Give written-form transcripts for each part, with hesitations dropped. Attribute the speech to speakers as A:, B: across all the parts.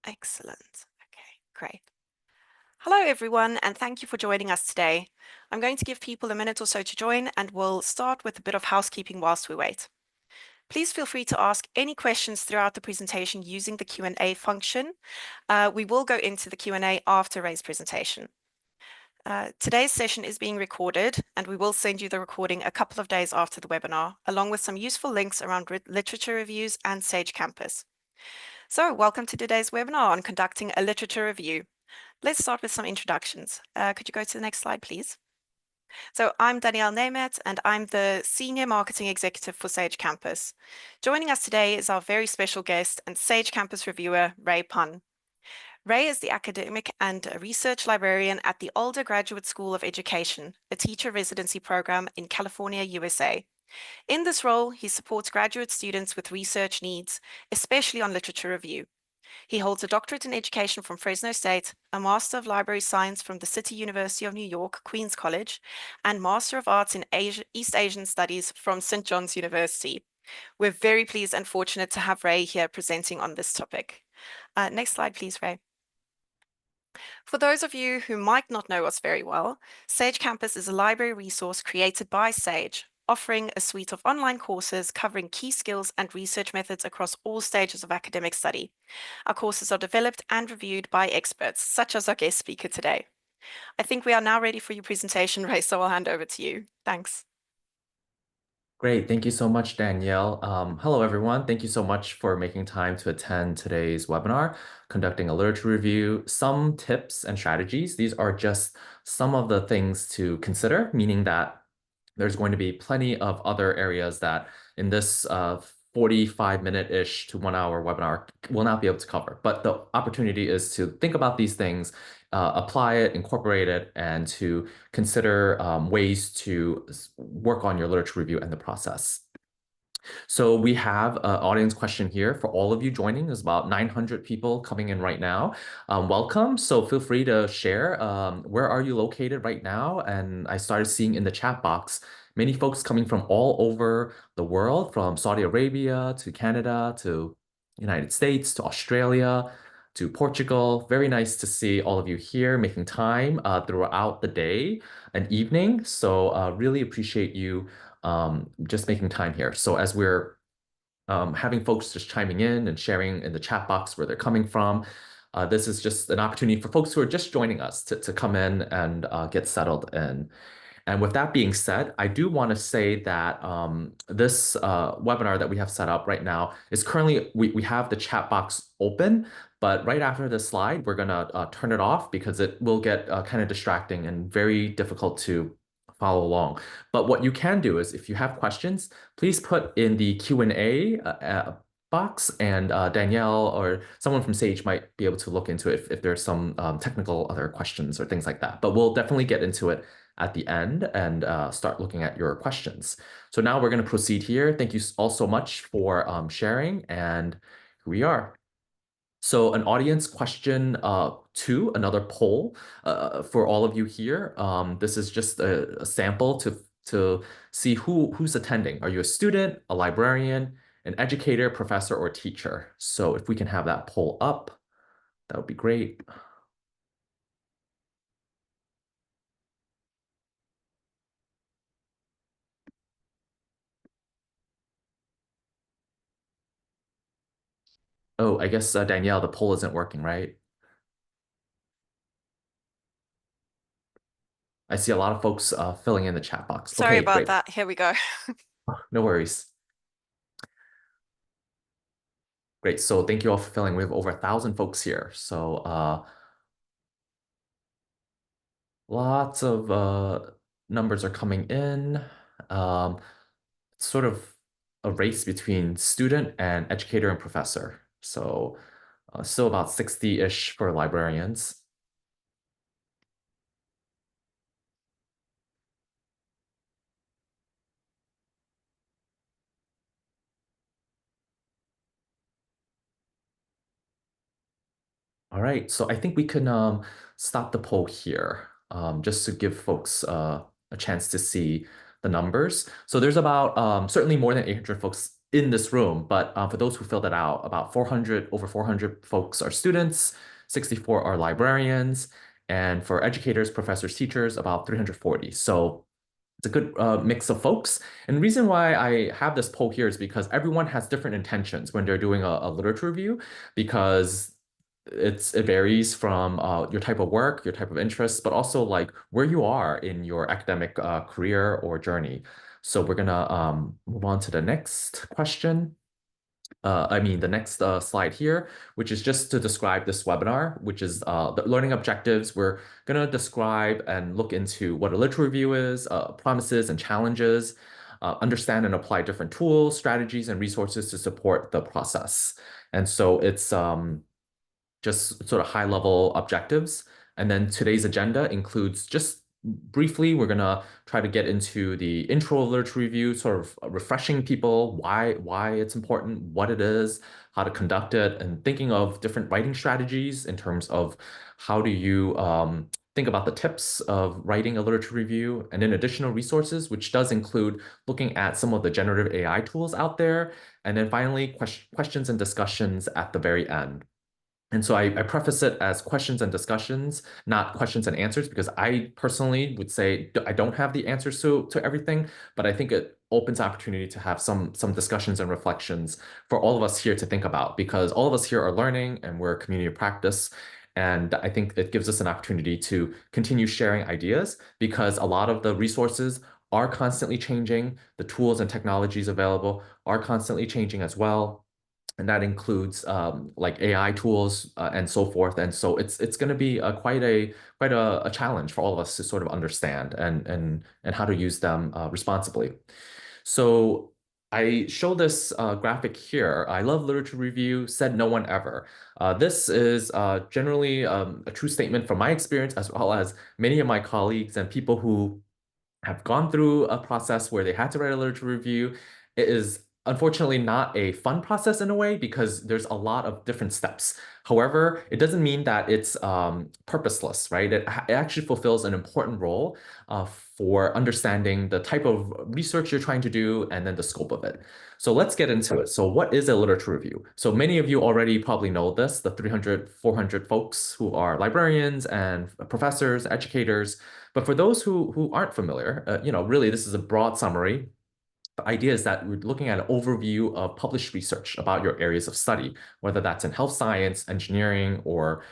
A: Excellent. Okay, great. Hello, everyone, and thank you for joining us today. I'm going to give people a minute or so to join, and we'll start with a bit of housekeeping whilst we wait. Please feel free to ask any questions throughout the presentation using the Q&A function. We will go into the Q&A after Ray's presentation. Today's session is being recorded, and we will send you the recording a couple of days after the webinar, along with some useful links around literature reviews and Sage Campus. So, welcome to today's webinar on conducting a literature review. Let's start with some introductions. Could you go to the next slide, please? So I'm Danielle Nemet, and I'm the Senior Marketing Executive for Sage Campus. Joining us today is our very special guest and Sage Campus reviewer, Ray Pun. Ray is the academic and a research librarian at the Alder Graduate School of Education, a teacher residency program in California, USA. In this role, he supports graduate students with research needs, especially on literature review. He holds a doctorate in education from Fresno State, a Master of Library Science from the City University of New York, Queens College, and Master of Arts in East Asian Studies from St. John's University. We're very pleased and fortunate to have Ray here presenting on this topic. Next slide, please, Ray. For those of you who might not know us very well, Sage Campus is a library resource created by Sage, offering a suite of online courses covering key skills and research methods across all stages of academic study. Our courses are developed and reviewed by experts, such as our guest speaker today. I think we are now ready for your presentation, Ray, so I'll hand over to you. Thanks.
B: Great. Thank you so much, Danielle. Hello, everyone. Thank you so much for making time to attend today's webinar, conducting a literature review. Some tips and strategies. These are just some of the things to consider, meaning that there's going to be plenty of other areas that in this 45-minute-ish to 1 hour webinar will not be able to cover. But the opportunity is to think about these things, apply it, incorporate it, and to consider ways to work on your literature review and the process. So we have an audience question here for all of you joining. There's about 900 people coming in right now. Welcome. So feel free to share. Where are you located right now? And I started seeing in the chat box many folks coming from all over the world, from Saudi Arabia to Canada to United States to Australia to Portugal. Very nice to see all of you here making time throughout the day and evening. So really appreciate you just making time here. So as we're having folks just chiming in and sharing in the chat box where they're coming from, this is just an opportunity for folks who are just joining us to come in and get settled in. And with that being said, I do want to say that this webinar that we have set up right now is currently, we have the chat box open, but right after this slide, we're going to turn it off because it will get kind of distracting and very difficult to follow along. But what you can do is if you have questions, please put in the Q&A box, and Danielle or someone from Sage might be able to look into it if there's some technical other questions or things like that. But we'll definitely get into it at the end and start looking at your questions. So now we're going to proceed here. Thank you all so much for sharing, and here we are. So an audience question two, another poll for all of you here. This is just a sample to see who's attending. Are you a student, a librarian, an educator, professor, or teacher? So if we can have that poll up, that would be great. Oh, I guess, Danielle, the poll isn't working, right? I see a lot of folks filling in the chat box.
A: Sorry
B: Okay,
A: about
B: great.
A: that. Here we go.
B: No worries. Great. So thank you all for filling. We have over 1,000 folks here. So lots of numbers are coming in. Sort of a race between student and educator and professor. So still about 60-ish for librarians. All right, so I think we can stop the poll here just to give folks a chance to see the numbers. So there's about certainly more than 800 folks in this room, but for those who filled it out, about 400, over 400 folks are students, 64 are librarians, and for educators, professors, teachers, about 340. So it's a good mix of folks. And the reason why I have this poll here is because everyone has different intentions when they're doing a literature review, because it varies from your type of work, your type of interests, but also like where you are in your academic career or journey. So we're gonna move on to the next question. The next slide here, which is just to describe this webinar, which is the learning objectives. We're going to describe and look into what a literature review is, promises and challenges, understand and apply different tools, strategies, and resources to support the process. And so it's just sort of high level objectives. And then today's agenda includes just briefly, we're going to try to get into the intro of literature review, sort of refreshing people why it's important, what it is, how to conduct it, and thinking of different writing strategies in terms of how do you think about the tips of writing a literature review, and then additional resources, which does include looking at some of the generative AI tools out there, and then finally questions and discussions at the very end. And so I preface it as questions and discussions, not questions and answers, because I personally would say I don't have the answers to everything, but I think it opens opportunity to have some discussions and reflections for all of us here to think about, because all of us here are learning and we're a community of practice. And I think it gives us an opportunity to continue sharing ideas, because a lot of the resources are constantly changing. The tools and technologies available are constantly changing as well, and that includes like AI tools and so forth. And so it's going to be quite a challenge for all of us to sort of understand and how to use them responsibly. So I show this graphic here. I love literature review, said no one ever. This is generally a true statement from my experience, as well as many of my colleagues and people who have gone through a process where they had to write a literature review. It is unfortunately not a fun process in a way, because there's a lot of different steps. However, it doesn't mean that it's purposeless, right? It actually fulfills an important role for understanding the type of research you're trying to do and then the scope of it. So let's get into it. So what is a literature review? So many of you already probably know this, the 300, 400 folks who are librarians and professors, educators, but for those who aren't familiar, really this is a broad summary. The idea is that we're looking at an overview of published research about your areas of study, whether that's in health science, engineering, or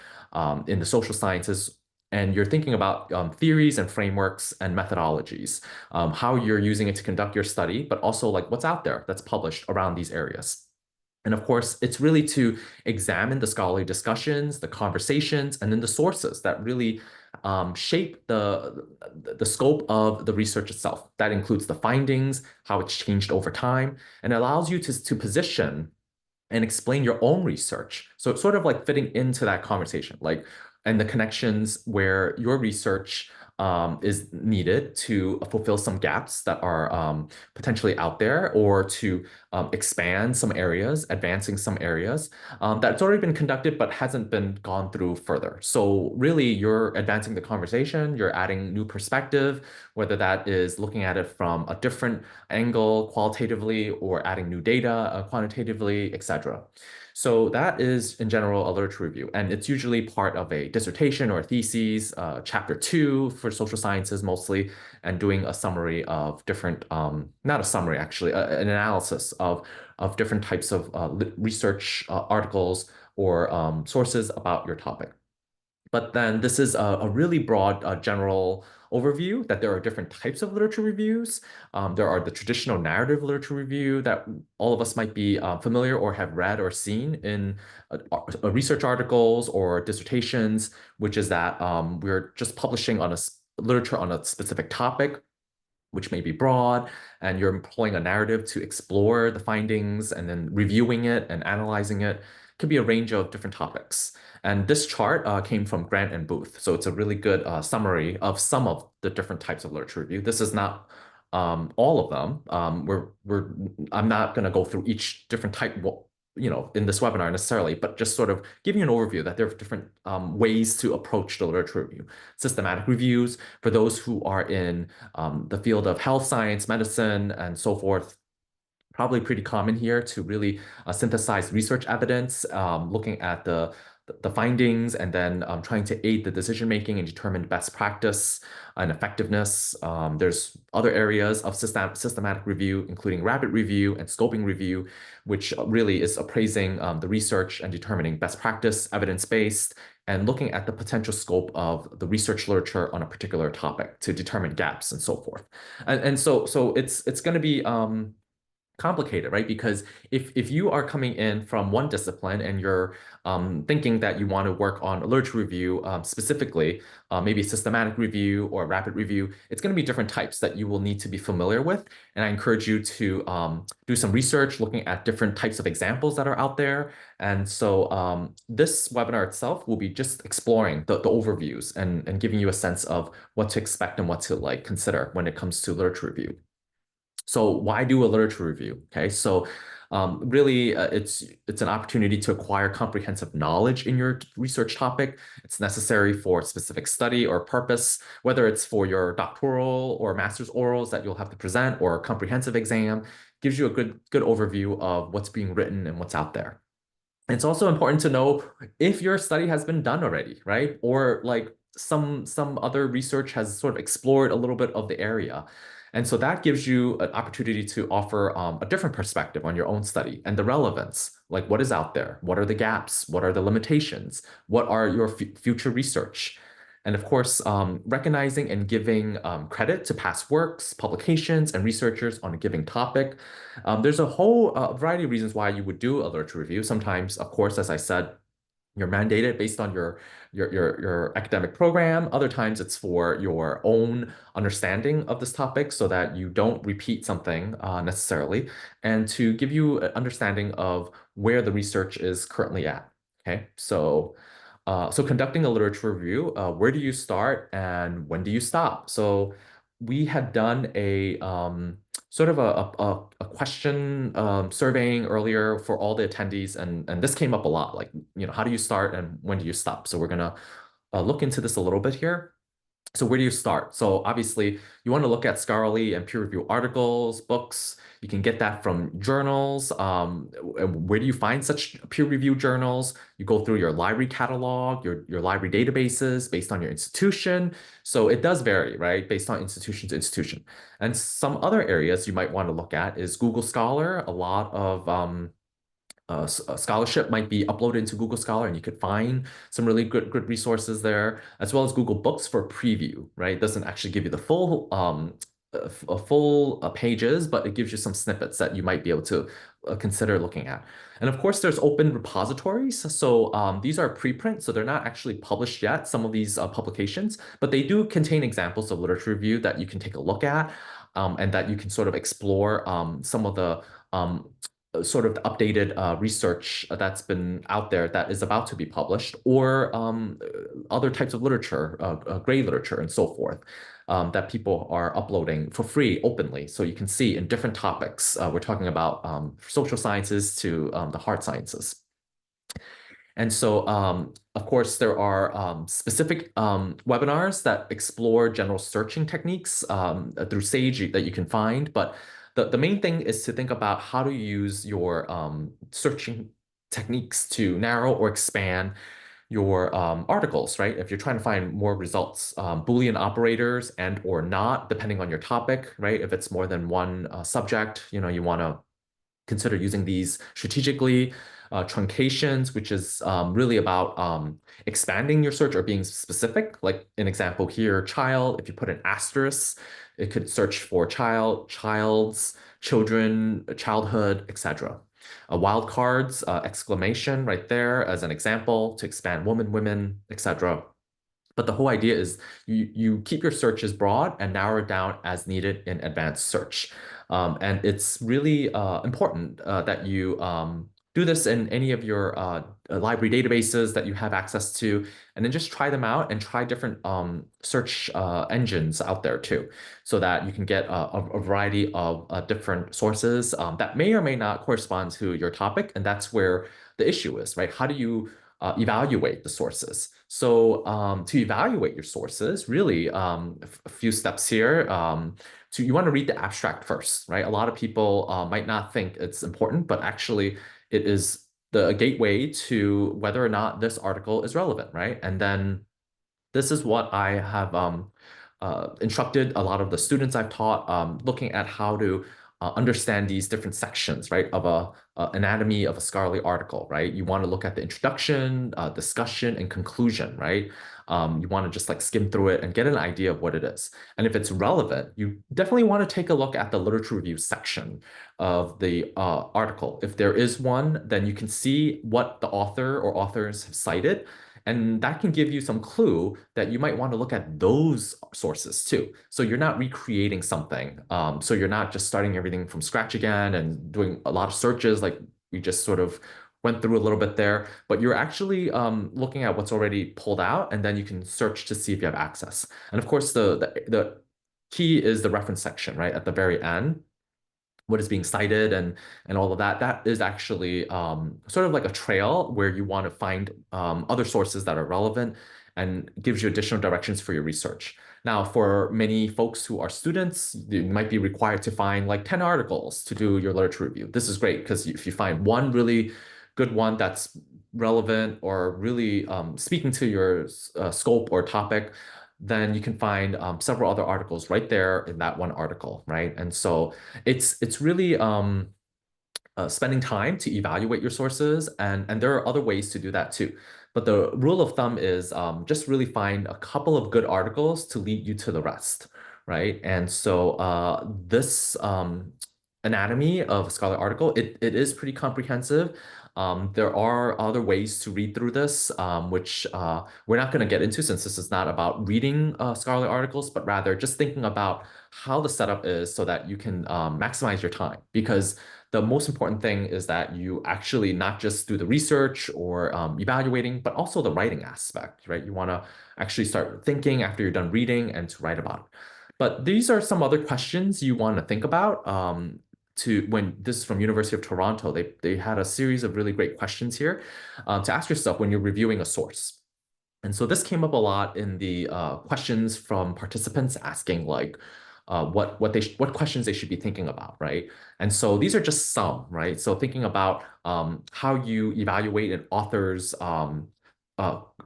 B: in the social sciences. And you're thinking about theories and frameworks and methodologies, how you're using it to conduct your study, but also like what's out there that's published around these areas. And of course, it's really to examine the scholarly discussions, the conversations, and then the sources that really shape the scope of the research itself. That includes the findings, how it's changed over time, and allows you to position and explain your own research. So it's sort of like fitting into that conversation, like, and the connections where your research is needed to fulfill some gaps that are potentially out there, or to expand some areas, advancing some areas that's already been conducted but hasn't been gone through further. So really, you're advancing the conversation, you're adding new perspective, whether that is looking at it from a different angle qualitatively, or adding new data quantitatively, etc. So that is in general a literature review, and it's usually part of a dissertation or a thesis, chapter 2 for social sciences mostly, and doing a summary of different, not a summary actually, an analysis of different types of research articles or sources about your topic. But then this is a really broad general overview that there are different types of literature reviews. There are the traditional narrative literature review that all of us might be familiar or have read or seen in research articles or dissertations, which is that we're just publishing on literature on a specific topic, which may be broad, and you're employing a narrative to explore the findings and then reviewing it and analyzing it. It could be a range of different topics. And this chart came from Grant and Booth. So it's a really good summary of some of the different types of literature review. This is not all of them. I'm not going to go through each different type, in this webinar necessarily, but just sort of giving an overview that there are different ways to approach the literature review. Systematic reviews for those who are in the field of health science, medicine, and so forth. probably pretty common here to really synthesize research evidence, looking at the findings and then trying to aid the decision making and determine best practice and effectiveness. There's other areas of systematic review, including rapid review and scoping review, which really is appraising the research and determining best practice, evidence-based, and looking at the potential scope of the research literature on a particular topic to determine gaps and so forth. And so it's going to be complicated, right? Because if you are coming in from one discipline and you're thinking that you want to work on literature review specifically, maybe systematic review or rapid review, it's going to be different types that you will need to be familiar with. And I encourage you to do some research looking at different types of examples that are out there. And so this webinar itself will be just exploring the overviews and giving you a sense of what to expect and what to like consider when it comes to literature review. So why do a literature review? Okay, so really, it's an opportunity to acquire comprehensive knowledge in your research topic. It's necessary for specific study or purpose, whether it's for your doctoral or master's orals that you'll have to present or a comprehensive exam. Gives you a good overview of what's being written and what's out there. It's also important to know if your study has been done already, right? Or like some other research has sort of explored a little bit of the area. And so that gives you an opportunity to offer a different perspective on your own study and the relevance, like what is out there, what are the gaps, what are the limitations, what are your future research. And of course, recognizing and giving credit to past works, publications, and researchers on a given topic. There's a whole variety of reasons why you would do a literature review. Sometimes, of course, as I said, you're mandated based on your academic program. Other times it's for your own understanding of this topic so that you don't repeat something necessarily, and to give you an understanding of where the research is currently at. Okay, so conducting a literature review, where do you start and when do you stop? So we had done a sort of a question surveying earlier for all the attendees, and this came up a lot. Like, how do you start and when do you stop? So we're gonna look into this a little bit here. So where do you start? So obviously you want to look at scholarly and peer review articles, books. You can get that from journals. Where do you find such peer review journals? You go through your library catalog, your library databases based on your institution. So it does vary, right? Based on institution to institution. And some other areas you might want to look at is Google Scholar. A lot of scholarship might be uploaded into Google Scholar, and you could find some really good resources there, as well as Google Books for preview, right? It doesn't actually give you the full full pages, but it gives you some snippets that you might be able to consider looking at. And of course, there's open repositories. So these are preprint, so they're not actually published yet, some of these publications, but they do contain examples of literature review that you can take a look at, and that you can sort of explore some of the sort of updated research that's been out there that is about to be published, or other types of literature, gray literature, and so forth, that people are uploading for free openly. So you can see in different topics. We're talking about social sciences to the hard sciences. And so, of course, there are specific webinars that explore general searching techniques through Sage that you can find. But the main thing is to think about how to use your searching techniques to narrow or expand your articles, right? If you're trying to find more results, Boolean operators and or not, depending on your topic, right? If it's more than one subject, you want to consider using these strategically. Truncations, which is really about expanding your search or being specific. Like an example here, child, if you put an asterisk, it could search for child, child's, children, childhood, etc. Wildcards, exclamation right there as an example to expand woman, women, etc. But the whole idea is you keep your searches broad and narrow it down as needed in advanced search. And it's really important that you do this in any of your library databases that you have access to, and then just try them out and try different search engines out there too, so that you can get a variety of different sources that may or may not correspond to your topic. And that's where the issue is, right? How do you evaluate the sources? So to evaluate your sources, really a few steps here So you want to read the abstract first, right? A lot of people might not think it's important, but actually it is the gateway to whether or not this article is relevant, right? And then this is what I have instructed a lot of the students I've taught, looking at how to understand these different sections, right, of a anatomy of a scholarly article, right? You want to look at the introduction, discussion, and conclusion, right? You want to just like skim through it and get an idea of what it is. And if it's relevant, you definitely want to take a look at the literature review section of the article. If there is one, then you can see what the author or authors have cited, and that can give you some clue that you might want to look at those sources too. So you're not recreating something. So you're not just starting everything from scratch again and doing a lot of searches like we just sort of went through a little bit there, but you're actually looking at what's already pulled out, and then you can search to see if you have access. And of course, the key is the reference section, right, at the very end, what is being cited and all of that. That is actually sort of like a trail where you want to find other sources that are relevant and gives you additional directions for your research. Now, for many folks who are students, you might be required to find like 10 articles to do your literature review. This is great because if you find one really good one that's relevant or really speaking to your scope or topic, then you can find several other articles right there in that one article, right? And so it's really spending time to evaluate your sources, and there are other ways to do that too. But the rule of thumb is just really find a couple of good articles to lead you to the rest, right? And so this anatomy of a scholar article, it is pretty comprehensive. There are other ways to read through this, which we're not going to get into since this is not about reading scholarly articles, but rather just thinking about how the setup is so that you can maximize your time. Because the most important thing is that you actually not just do the research or evaluating, but also the writing aspect, right? You want to actually start thinking after you're done reading and to write about it. But these are some other questions you want to think about. To when this is from University of Toronto, they had a series of really great questions here to ask yourself when you're reviewing a source. And so this came up a lot in the questions from participants asking like what questions they should be thinking about, right? And so these are just some, right? So thinking about how you evaluate an author's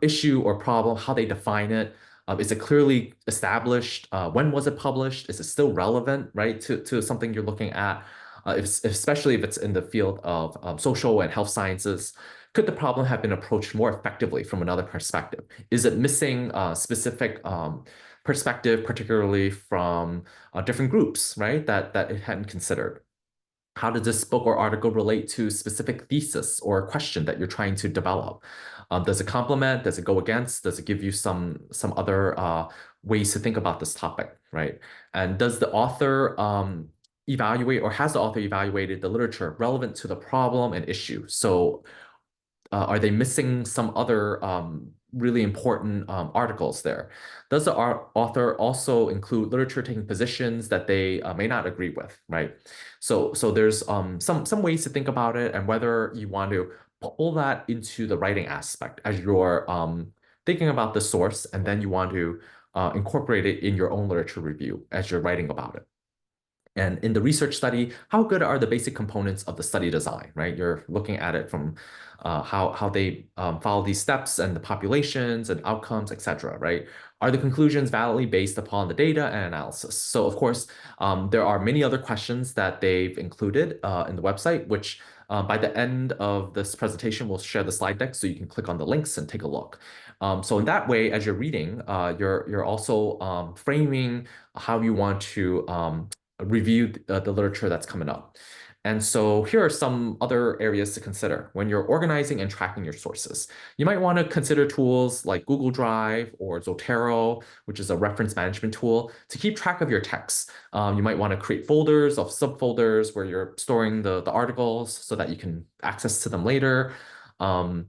B: issue or problem, how they define it. Is it clearly established? When was it published? Is it still relevant, right, to something you're looking at? Especially if it's in the field of social and health sciences. Could the problem have been approached more effectively from another perspective? Is it missing specific perspective, particularly from different groups, right, that it hadn't considered? How does this book or article relate to specific thesis or question that you're trying to develop? Does it complement? Does it go against? Does it give you some other ways to think about this topic, right? And does the author evaluate or has the author evaluated the literature relevant to the problem and issue? So are they missing some other really important articles there? Does the author also include literature taking positions that they may not agree with, right? So there's some ways to think about it and whether you want to pull that into the writing aspect as you're thinking about the source, and then you want to incorporate it in your own literature review as you're writing about it. And in the research study, how good are the basic components of the study design, right? You're looking at it from how they follow these steps and the populations and outcomes, et cetera, right? Are the conclusions validly based upon the data and analysis? So of course, there are many other questions that they've included in the website, which by the end of this presentation, we'll share the slide deck so you can click on the links and take a look. So in that way, as you're reading, you're also framing how you want to review the literature that's coming up. And so here are some other areas to consider when you're organizing and tracking your sources. You might want to consider tools like Google Drive or Zotero, which is a reference management tool, to keep track of your texts. You might want to create folders of subfolders where you're storing the articles so that you can access to them later. Um,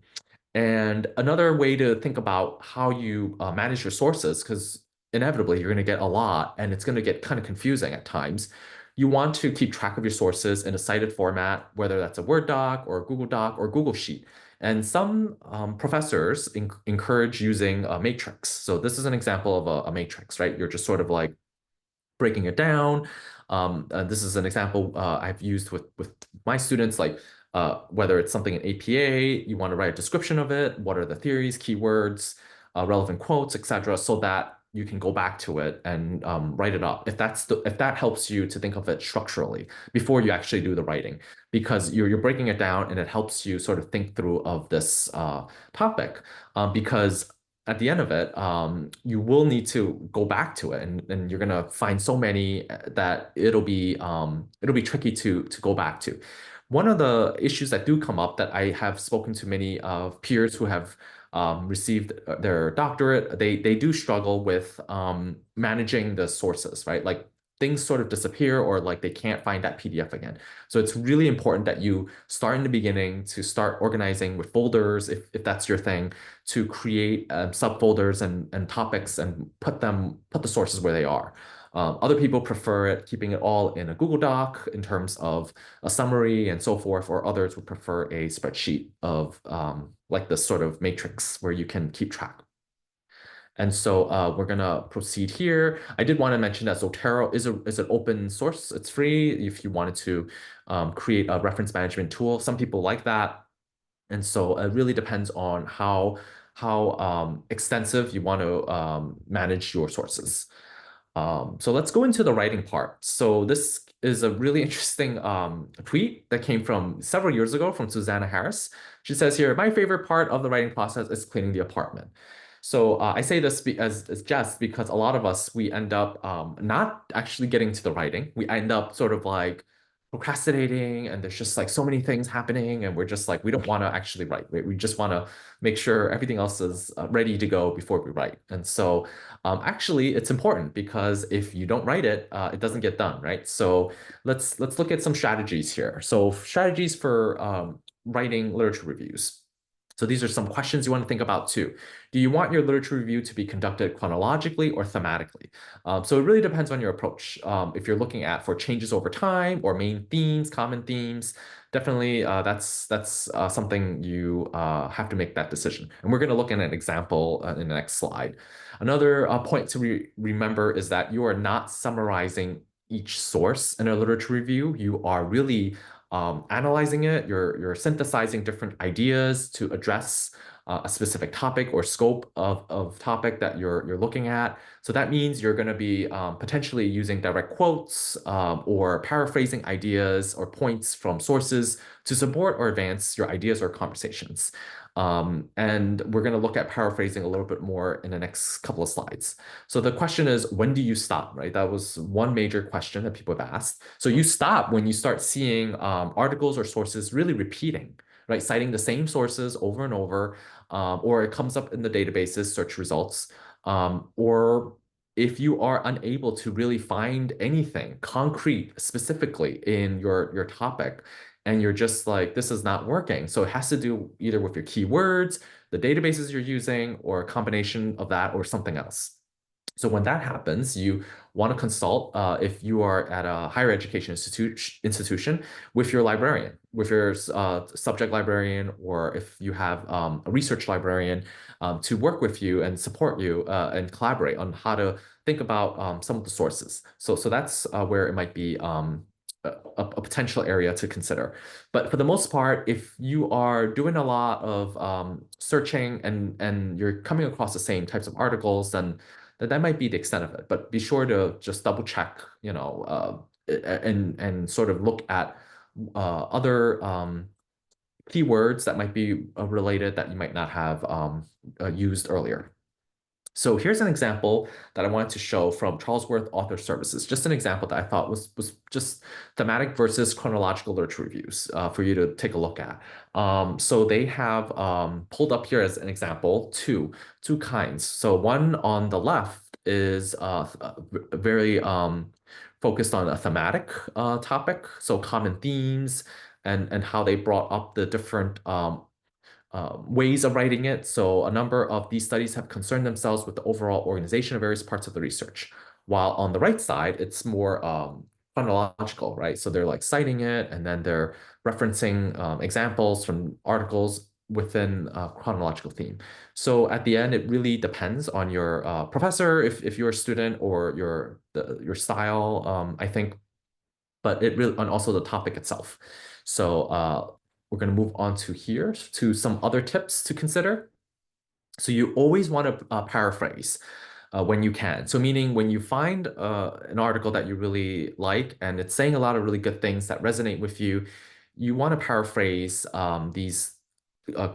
B: and another way to think about how you manage your sources, because inevitably you're going to get a lot and it's going to get kind of confusing at times. You want to keep track of your sources in a cited format, whether that's a Word doc or a Google Doc or Google Sheet. And some professors encourage using a matrix. So this is an example of a matrix, right? You're just sort of like breaking it down. This is an example I've used with my students, like whether it's something in APA, you want to write a description of it, what are the theories, keywords, relevant quotes, etc., so that you can go back to it and write it up. If that helps you to think of it structurally before you actually do the writing, because you're breaking it down and it helps you sort of think through of this topic, because at the end of it, you will need to go back to it, and you're gonna find so many that it'll be tricky to go back to. One of the issues that do come up that I have spoken to many of peers who have received their doctorate, they do struggle with managing the sources, right? Like things sort of disappear or like they can't find that PDF again. So it's really important that you start in the beginning to start organizing with folders if that's your thing, to create subfolders and topics and put the sources where they are. Other people prefer it keeping it all in a Google Doc in terms of a summary and so forth, or others would prefer a spreadsheet of like this sort of matrix where you can keep track. And so we're gonna proceed here. I did want to mention that Zotero is an open source. It's free if you wanted to create a reference management tool. Some people like that. And so it really depends on how extensive you want to manage your sources. So let's go into the writing part. So this is a really interesting tweet that came from several years ago from Susanna Harris. She says here, my favorite part of the writing process is cleaning the apartment. So I say this as jest because a lot of us, we end up not actually getting to the writing. We end up sort of like procrastinating and there's just like so many things happening and we're just like, we don't want to actually write. We just want to make sure everything else is ready to go before we write. And so actually, it's important because if you don't write it, it doesn't get done, right? So let's look at some strategies here. So strategies for writing literature reviews. So these are some questions you want to think about too. Do you want your literature review to be conducted chronologically or thematically? So it really depends on your approach. If you're looking at for changes over time or main themes, common themes, definitely that's something you have to make that decision. And we're going to look at an example in the next slide. Another point to remember is that you are not summarizing each source in a literature review. You are really analyzing it. You're synthesizing different ideas to address a specific topic or scope of topic that you're looking at. So that means you're going to be potentially using direct quotes or paraphrasing ideas or points from sources to support or advance your ideas or conversations. And we're going to look at paraphrasing a little bit more in the next couple of slides. So the question is, when do you stop, right? That was one major question that people have asked. So you stop when you start seeing articles or sources really repeating, right? Citing the same sources over and over, or it comes up in the databases, search results, or if you are unable to really find anything concrete specifically in your topic, and you're just like, this is not working. So it has to do either with your keywords, the databases you're using, or a combination of that or something else. So when that happens, you want to consult if you are at a higher education institution with your librarian, with your subject librarian, or if you have a research librarian to work with you and support you and collaborate on how to think about some of the sources. So that's where it might be a potential area to consider. But for the most part, if you are doing a lot of searching and you're coming across the same types of articles, then that might be the extent of it. But be sure to just double check, and sort of look at other keywords that might be related that you might not have used earlier. So here's an example that I wanted to show from Charlesworth Author Services. Just an example that I thought was just thematic versus chronological literature reviews for you to take a look at. So they have pulled up here as an example two kinds. So one on the left is very focused on a thematic topic, so common themes and how they brought up the different ways of writing it. So a number of these studies have concerned themselves with the overall organization of various parts of the research. While on the right side, it's more chronological, right? So they're like citing it and then they're referencing examples from articles within a chronological theme. So at the end, it really depends on your professor, if you're a student, or your style, I think, but it really, and also the topic itself. So we're going to move on to here to some other tips to consider. So you always want to paraphrase when you can. So meaning when you find an article that you really like and it's saying a lot of really good things that resonate with you, you want to paraphrase these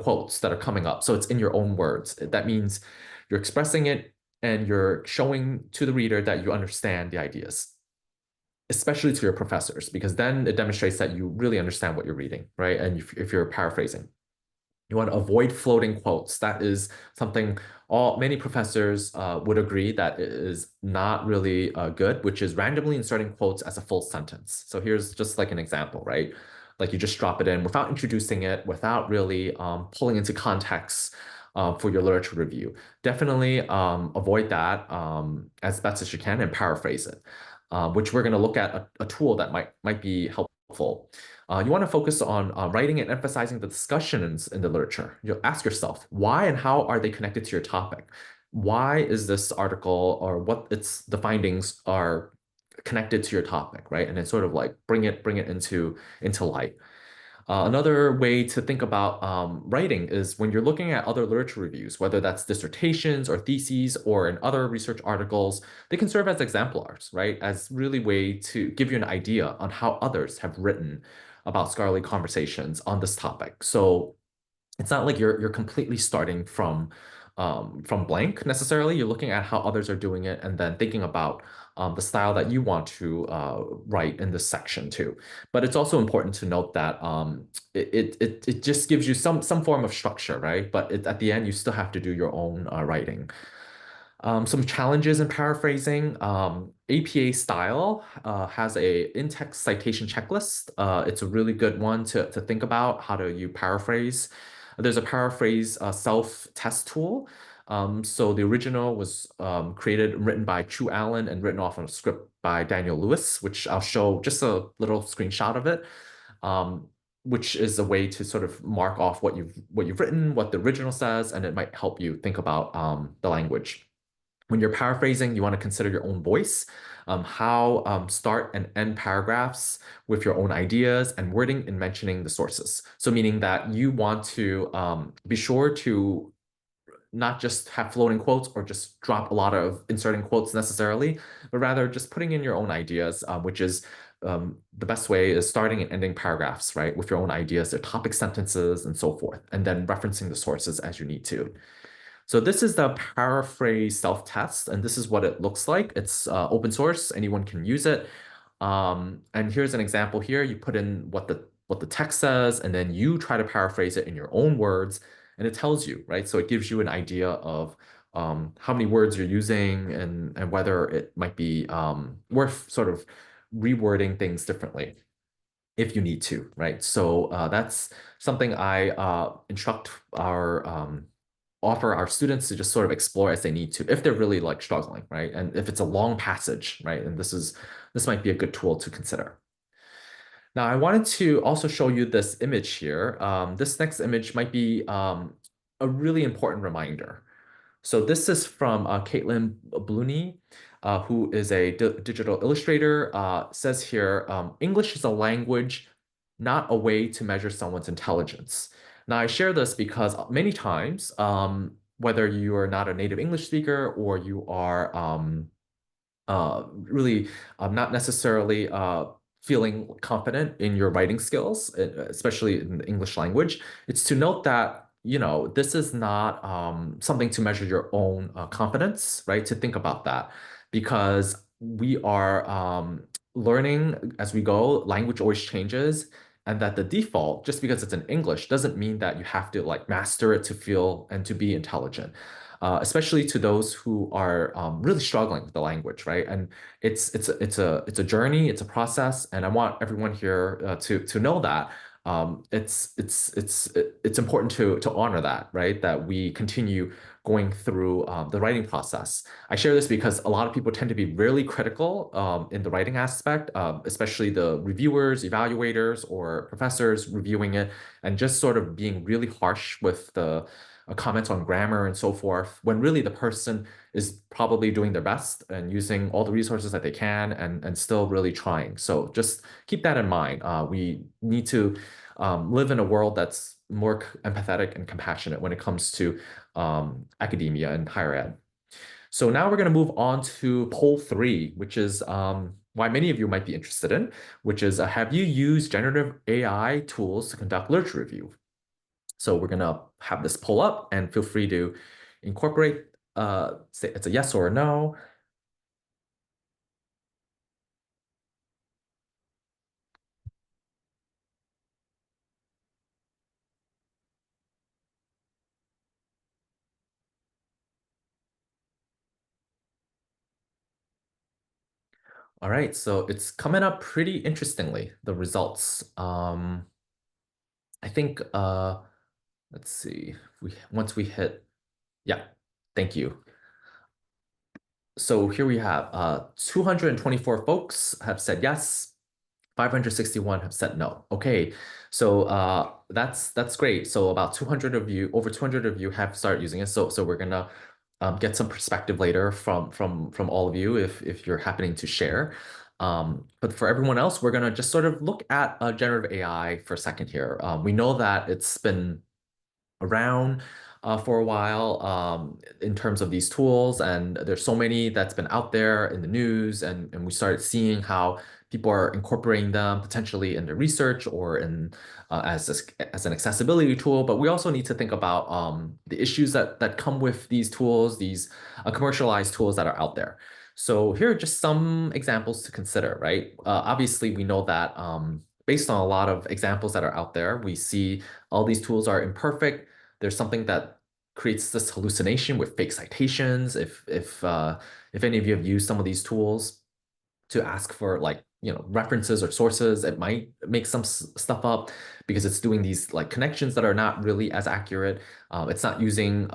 B: quotes that are coming up. So it's in your own words. That means you're expressing it and you're showing to the reader that you understand the ideas, especially to your professors, because then it demonstrates that you really understand what you're reading, right? And if you're paraphrasing. You want to avoid floating quotes. That is something all many professors would agree that it is not really good, which is randomly inserting quotes as a full sentence. So here's just like an example, right? Like you just drop it in without introducing it, without really pulling into context for your literature review. Definitely avoid that as best as you can and paraphrase it, which we're going to look at a tool that might be helpful. You want to focus on writing and emphasizing the discussions in the literature. You'll ask yourself, why and how are they connected to your topic? Why is this article or what its the findings are connected to your topic, right? And then sort of like bring it into light. Another way to think about writing is when you're looking at other literature reviews, whether that's dissertations or theses or in other research articles, they can serve as exemplars, right? As really way to give you an idea on how others have written about scholarly conversations on this topic. So it's not like you're completely starting from blank necessarily. You're looking at how others are doing it and then thinking about the style that you want to write in this section too. But it's also important to note that it just gives you some form of structure, right? But at the end, you still have to do your own writing. Some challenges in paraphrasing. APA style has a in-text citation checklist. It's a really good one to think about how do you paraphrase. There's a paraphrase self-test tool. So the original was created, written by Chu Allen and written off on a script by Daniel Lewis, which I'll show just a little screenshot of it, um, which is a way to sort of mark off what you've written, what the original says, and it might help you think about the language. When you're paraphrasing, you want to consider your own voice, how start and end paragraphs with your own ideas and wording and mentioning the sources. So meaning that you want to be sure to not just have floating quotes or just drop a lot of inserting quotes necessarily, but rather just putting in your own ideas, which is the best way is starting and ending paragraphs, right, with your own ideas, their topic sentences, and so forth, and then referencing the sources as you need to. So this is the paraphrase self-test, and this is what it looks like. It's open source, anyone can use it. And here's an example here. You put in what the text says, and then you try to paraphrase it in your own words, and it tells you, right? So it gives you an idea of how many words you're using and whether it might be worth sort of rewording things differently if you need to, right? So that's something I instruct our offer our students to just sort of explore as they need to, if they're really like struggling, right? And if it's a long passage, right? And this might be a good tool to consider. Now, I wanted to also show you this image here. This next image might be a really important reminder. So this is from Caitlin Blooney, who is a digital illustrator. Says here, English is a language, not a way to measure someone's intelligence. Now, I share this because many times, whether you are not a native English speaker or you are really not necessarily feeling confident in your writing skills, especially in the English language, it's to note that, this is not something to measure your own confidence, right? To think about that because we are learning as we go, language always changes. And that the default, just because it's in English, doesn't mean that you have to like master it to feel and to be intelligent, especially to those who are really struggling with the language, right? And it's a journey, it's a process, and I want everyone here to know that. it's important to honor that, right? That we continue going through the writing process. I share this because a lot of people tend to be really critical in the writing aspect, especially the reviewers, evaluators, or professors reviewing it, and just sort of being really harsh with the comments on grammar and so forth, when really the person is probably doing their best and using all the resources that they can and still really trying. So just keep that in mind. We need to live in a world that's more empathetic and compassionate when it comes to academia and higher ed. So now we're going to move on to poll three, which is why many of you might be interested in, which is have you used generative AI tools to conduct literature review? So we're going to have this pull up and feel free to incorporate, say it's a yes or a no. All right, so it's coming up pretty interestingly, the results. I think let's see, if we once we hit, yeah, thank you. So here we have 224 folks have said yes, 561 have said no. Okay, so that's great. So about 200 of you, over 200 of you have started using it. So we're gonna get some perspective later from all of you if you're happening to share. But for everyone else, we're gonna just sort of look at generative AI for a second here. We know that it's been around for a while in terms of these tools. And there's so many that's been out there in the news. And we started seeing how people are incorporating them potentially in their research or in as an accessibility tool. But we also need to think about the issues that come with these tools, these commercialized tools that are out there. So here are just some examples to consider, right? Obviously, we know that based on a lot of examples that are out there, we see all these tools are imperfect. There's something that creates this hallucination with fake citations. If any of you have used some of these tools to ask for like references or sources, it might make some stuff up because it's doing these like connections that are not really as accurate. It's not using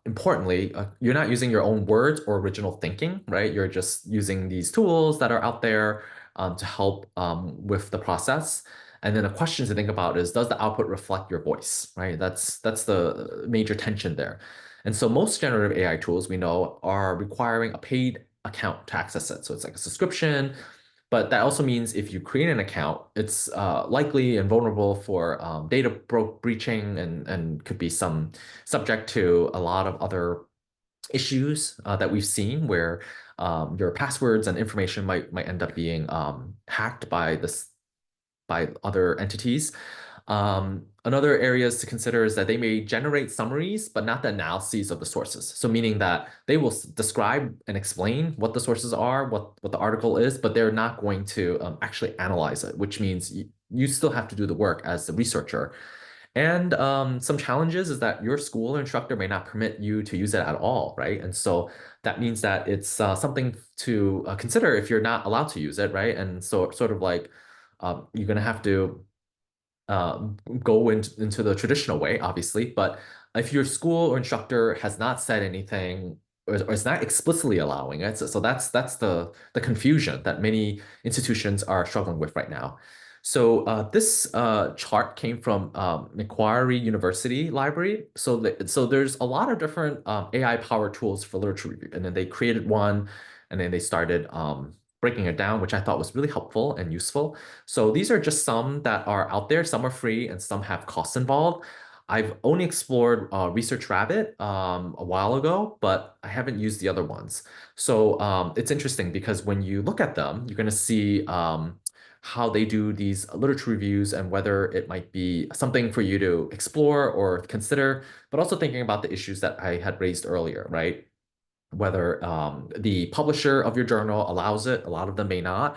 B: importantly, you're not using your own words or original thinking, right? You're just using these tools that are out there to help with the process. And then a question to think about is, does the output reflect your voice, right? That's the major tension there. And so most generative AI tools we know are requiring a paid account to access it. So it's like a subscription, but that also means if you create an account, it's likely and vulnerable for data breaching and could be some subject to a lot of other issues that we've seen where your passwords and information might end up being hacked by other entities. Another areas to consider is that they may generate summaries, but not the analyses of the sources. So meaning that they will describe and explain what the sources are, what the article is, but they're not going to actually analyze it, which means you still have to do the work as the researcher. And some challenges is that your school or instructor may not permit you to use it at all, right? And so that means that it's something to consider if you're not allowed to use it, right? And so sort of like you're going to have to go into the traditional way, obviously. But if your school or instructor has not said anything or is not explicitly allowing it, so that's the confusion that many institutions are struggling with right now. So this chart came from Macquarie University Library. So there's a lot of different AI powered tools for literature review, and then they created one, and then they started breaking it down, which I thought was really helpful and useful. So these are just some that are out there. Some are free and some have costs involved. I've only explored Research Rabbit a while ago, but I haven't used the other ones. So it's interesting because when you look at them, you're going to see how they do these literature reviews and whether it might be something for you to explore or consider, but also thinking about the issues that I had raised earlier, right? Whether the publisher of your journal allows it, a lot of them may not,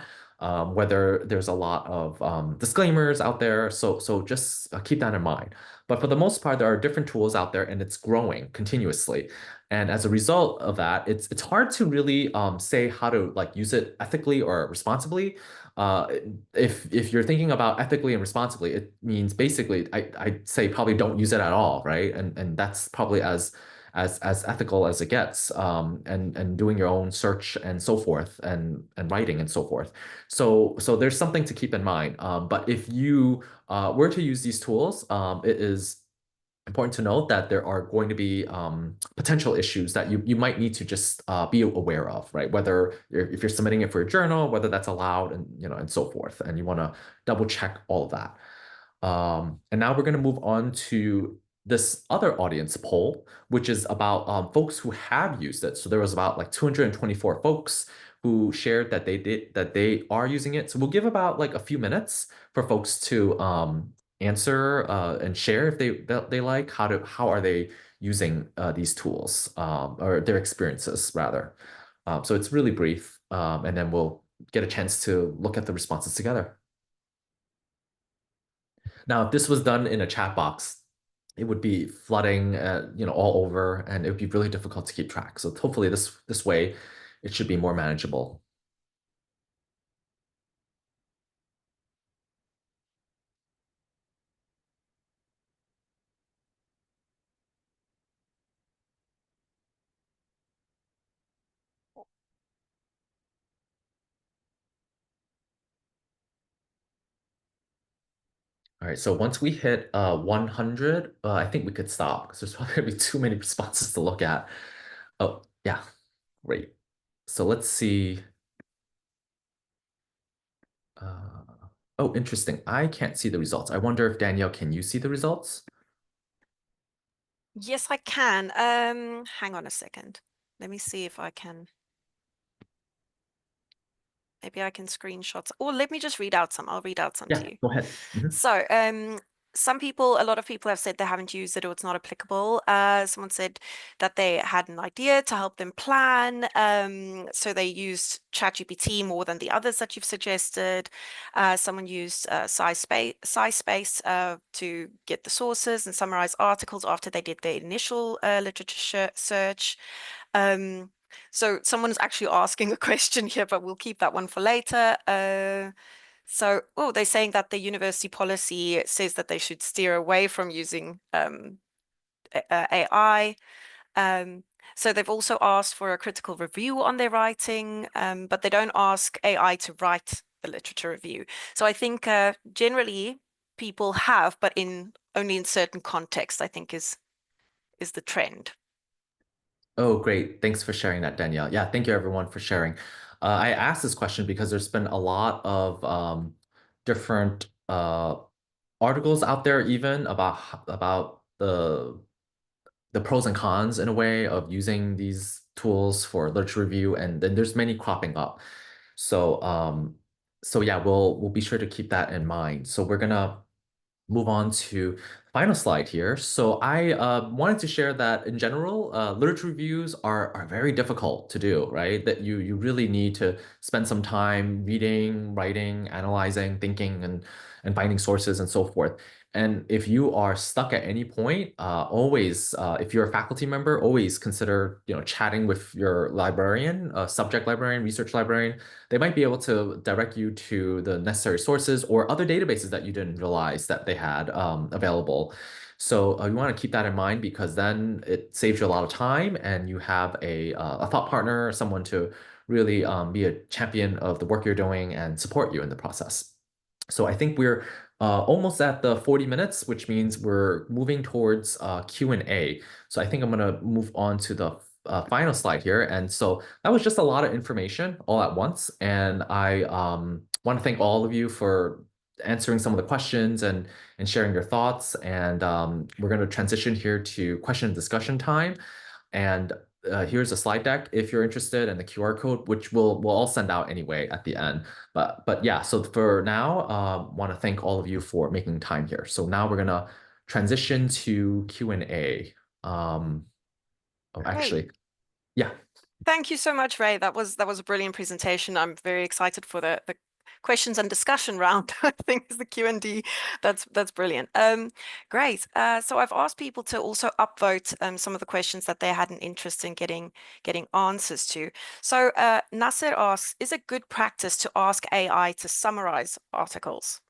B: whether there's a lot of disclaimers out there. So just keep that in mind. But for the most part, there are different tools out there and it's growing continuously. And as a result of that, it's hard to really say how to like use it ethically or responsibly. Uh, if you're thinking about ethically and responsibly, it means basically I'd say probably don't use it at all, right? And that's probably as ethical as it gets, and doing your own search and so forth, and writing and so forth. So there's something to keep in mind. But if you were to use these tools, it is important to note that there are going to be potential issues that you might need to just be aware of, right? Whether if you're submitting it for a journal, whether that's allowed, and and so forth, and you want to double check all of that. And now we're going to move on to this other audience poll, which is about folks who have used it. So there was about like 224 folks who shared that they are using it. So we'll give about like a few minutes for folks to answer and share if they like how are they using these tools, or their experiences rather. So it's really brief, and then we'll get a chance to look at the responses together. Now, if this was done in a chat box, it would be flooding, all over, and it would be really difficult to keep track. So hopefully this way, it should be more manageable. All right, so once we hit 100, I think we could stop because there's probably gonna be too many responses to look at. Oh, yeah, great. So let's see. Uh, oh, interesting. I can't see the results. I wonder if Danielle, can you see the results?
A: Yes, I can. Hang on a second. Let me see if I can. Maybe I can screenshot, or let me just read out some. I'll read out some to
B: Yeah,
A: you.
B: go ahead. Mhm.
A: So, a lot of people have said they haven't used it or it's not applicable. Someone said that they had an idea to help them plan. So they used ChatGPT more than the others that you've suggested. Someone used SciSpace to get the sources and summarize articles after they did their initial literature search. Um, so someone's actually asking a question here, but we'll keep that one for later. They're saying that the university policy says that they should steer away from using AI. Um, so they've also asked for a critical review on their writing, but they don't ask AI to write the literature review. So I think generally people have, but in only in certain contexts, I think is the trend.
B: Oh, great. Thanks for sharing that, Danielle. Yeah, thank you everyone for sharing. I asked this question because there's been a lot of different articles out there even about the pros and cons in a way of using these tools for literature review, and then there's many cropping up. So so yeah, we'll be sure to keep that in mind. So we're gonna move on to final slide here. So I wanted to share that in general, literature reviews are very difficult to do, right? That you really need to spend some time reading, writing, analyzing, thinking, and finding sources and so forth. And if you are stuck at any point, always, if you're a faculty member, always consider, chatting with your librarian, subject librarian, research librarian. They might be able to direct you to the necessary sources or other databases that you didn't realize that they had available. So you want to keep that in mind because then it saves you a lot of time and you have a thought partner, someone to really be a champion of the work you're doing and support you in the process. So I think we're almost at the 40 minutes, which means we're moving towards Q&A. So I think I'm going to move on to the final slide here. And so that was just a lot of information all at once. And I want to thank all of you for answering some of the questions and sharing your thoughts. And we're going to transition here to question and discussion time. And here's a slide deck if you're interested, and the QR code, which we'll all send out anyway at the end. But yeah, so for now, want to thank all of you for making time here. So now we're gonna transition to Q&A. Oh,
A: Great.
B: actually, yeah.
A: Thank you so much, Ray. That was a brilliant presentation. I'm very excited for the questions and discussion round, I think is the Q&D. That's brilliant. Great. So I've asked people to also upvote some of the questions that they had an interest in getting answers to. So Nasser asks, is it good practice to ask AI to summarize articles?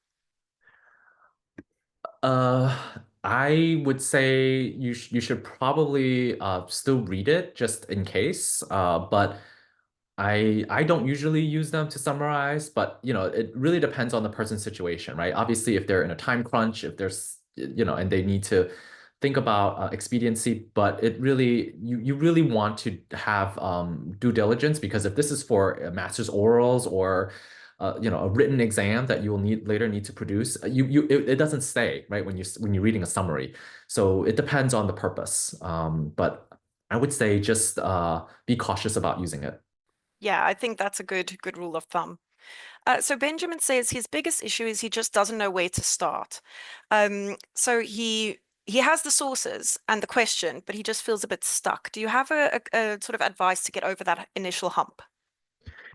B: Uh, I would say you should probably still read it just in case. But I don't usually use them to summarize, but it really depends on the person's situation, right? Obviously, if they're in a time crunch, if there's and they need to think about expediency, but it really you really want to have due diligence because if this is for a master's orals or a written exam that you will later need to produce, it doesn't stay, right, when you're reading a summary. So it depends on the purpose. But I would say just be cautious about using it.
A: Yeah, I think that's a good rule of thumb. So Benjamin says his biggest issue is he just doesn't know where to start. So he has the sources and the question, but he just feels a bit stuck. Do you have a sort of advice to get over that initial hump?